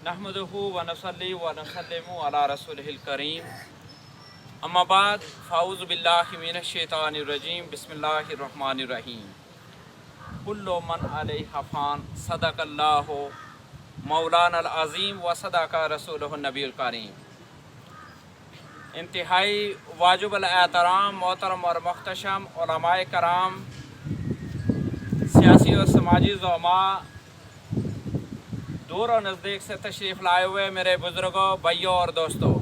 नहमदुहु व नसल्ली व नसल्लिमु अला रसूलिहिल करीम अम्मा बाद फ़ाऊज़ु बिल्लाहि मिनश शैतानिर रजीम बिस्मिल्लाहिर रहमानिर रहीम कुल्लु मन अलैहा फ़ान सदक़ल्लाहु मौलानल अज़ीम व सदक़ रसूलुहुन नबीयुल करीम। इंतहाई वाजिबुल एहतराम मोहतरम और मुख्तशम उलमाए कराम, सियासी और समाजी ज़ुमा, दूर और नज़दीक से तशरीफ़ लाए हुए मेरे बुज़ुर्गों, भाइयों और दोस्तों,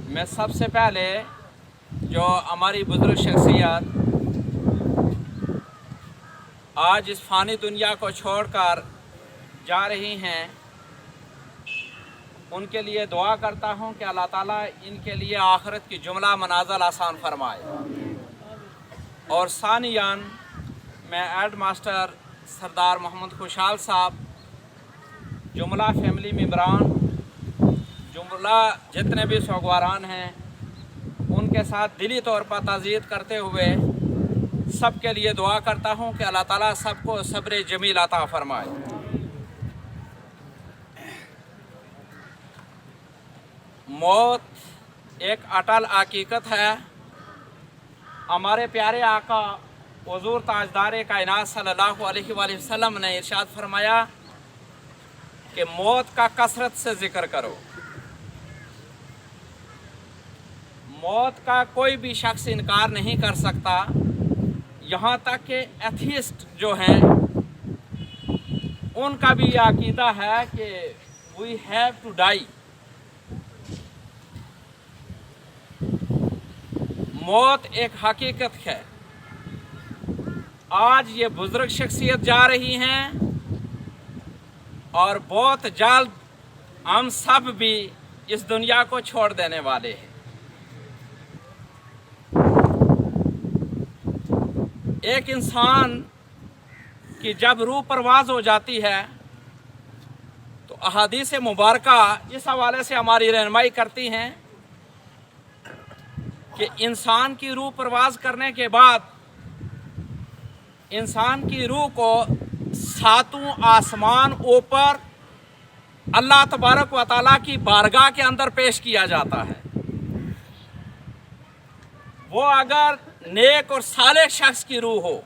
मैं सबसे पहले जो हमारी बुज़ुर्ग शख्सियत आज इस फ़ानी दुनिया को छोड़कर जा रही हैं, उनके लिए दुआ करता हूँ कि अल्लाह ताला इनके लिए आखिरत की जुमला मनाज़िल आसान फरमाए। और सानियान मैं हेड मास्टर सरदार मोहम्मद खुशहाल साहब, जुमला फैमिली मेम्बरान, जुमला जितने भी सौगवारान हैं, उनके साथ दिली तौर पर ताज़ीयत करते हुए सब के लिए दुआ करता हूँ कि अल्लाह ताला सबको सब्र जमील अता फरमाए। मौत एक अटल हकीकत है। हमारे प्यारे आका हुज़ूर ताजदार कायनात सल्लल्लाहु अलैहि वसल्लम ने इरशाद फरमाया कि मौत का कसरत से जिक्र करो। मौत का कोई भी शख्स इनकार नहीं कर सकता, यहाँ तक कि एथिस्ट जो हैं उनका भी यह अकीदा है कि वी हैव टू डाई। मौत एक हकीकत है। आज ये बुजुर्ग शख्सियत जा रही हैं और बहुत जल्द हम सब भी इस दुनिया को छोड़ देने वाले हैं। एक इंसान की जब रूह परवाज हो जाती है तो अहादीस मुबारका इस हवाले से हमारी रहनुमाई करती हैं कि इंसान की रूह परवाज करने के बाद इंसान की रूह को सातों आसमान ऊपर अल्लाह तबारक व तआला की बारगाह के अंदर पेश किया जाता है। वो अगर नेक और सालेह शख्स की रूह हो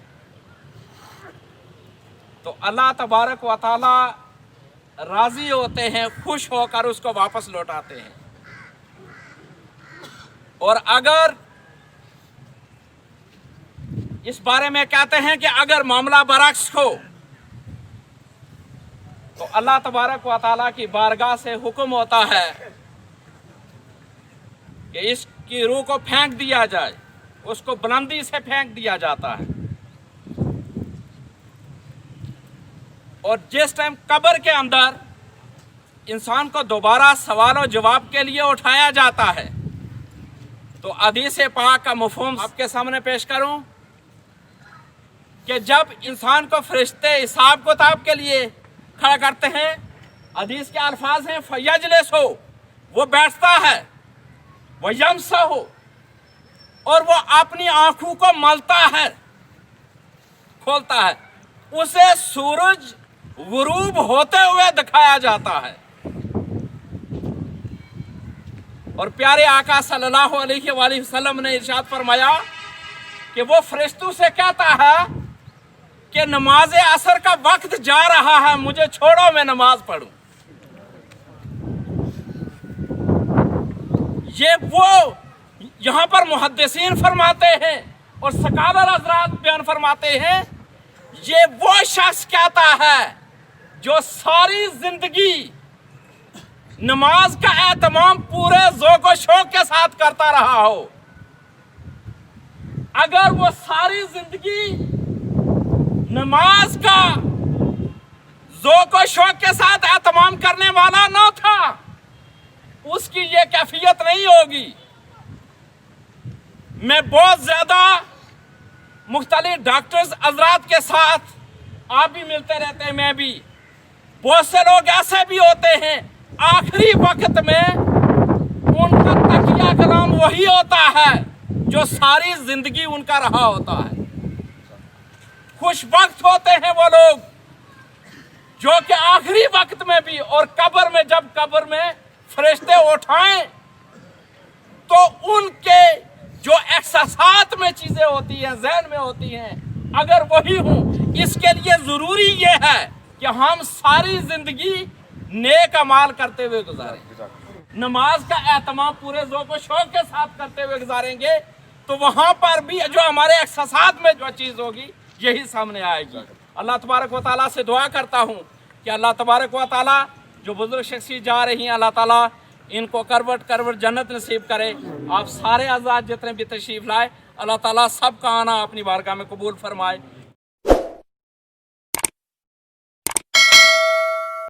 तो अल्लाह तबारक व तआला राजी होते हैं, खुश होकर उसको वापस लौटाते हैं। और अगर इस बारे में कहते हैं कि अगर मामला बरक्स हो तो अल्लाह तबारक व तआला की बारगाह से हुक्म होता है कि इसकी रूह को फेंक दिया जाए, उसको बुलंदी से फेंक दिया जाता है। और जिस टाइम कब्र के अंदर इंसान को दोबारा सवाल और जवाब के लिए उठाया जाता है तो हदीस पाक का मफ़हूम आपके सामने पेश करूं कि जब इंसान को फरिश्ते हिसाब किताब के लिए खड़ा करते हैं, हदीस के अल्फाज हैं फयजलिस हो, वो बैठता है, वयमसा हो, और वो अपनी आंखों को मलता है, खोलता है, उसे सूरज गुरूब होते हुए दिखाया जाता है। और प्यारे आका सल्लल्लाहु अलैहि वसल्लम ने इरशाद फरमाया कि वो फरिश्तों से कहता है कि नमाज असर का वक्त जा रहा है, मुझे छोड़ो मैं नमाज पढ़ूं। ये वो यहाँ पर मुहद्दिसीन फरमाते हैं और सकालर हज़रात बयान फरमाते हैं, ये वो शख्स कहता है जो सारी जिंदगी नमाज का एहतमाम पूरे ज़ौक़ और शौक़ के साथ करता रहा हो। अगर वो सारी जिंदगी नमाज का ज़ौक़ और शौक़ के साथ एहतमाम करने वाला न था, उसकी ये कैफियत नहीं होगी। मैं बहुत ज़्यादा मुख्तलिफ डॉक्टर्स हज़रात के साथ आप भी मिलते रहते हैं, मैं भी, बहुत से लोग ऐसे भी होते हैं आखिरी वक्त में उनका तकिया कलाम वही होता है जो सारी जिंदगी उनका रहा होता है। खुशबख्त होते हैं वो लोग جو کہ آخری وقت میں بھی اور قبر میں جب قبر میں فرشتے اٹھائیں تو ان کے جو احساسات میں چیزیں ہوتی ہیں ذہن میں ہوتی ہیں اگر وہی ہوں. اس کے لیے ضروری یہ ہے کہ ہم ساری زندگی نیک اعمال کرتے ہوئے گزاریں, نماز کا اہتمام پورے ذوق و شوق کے ساتھ کرتے ہوئے گزاریں گے تو وہاں پر بھی جو ہمارے احساسات میں جو چیز ہوگی یہی سامنے آئے گی. اللہ تبارک و تعالیٰ سے دعا کرتا ہوں کہ اللہ تبارک و تعالیٰ جو بزرگ شخصیت جا رہی ہیں اللہ تعالیٰ ان کو کروٹ جنت نصیب کرے. آپ سارے آزاد جتنے بھی تشریف لائے اللہ تعالیٰ سب کا آنا اپنی بارگاہ میں قبول فرمائے.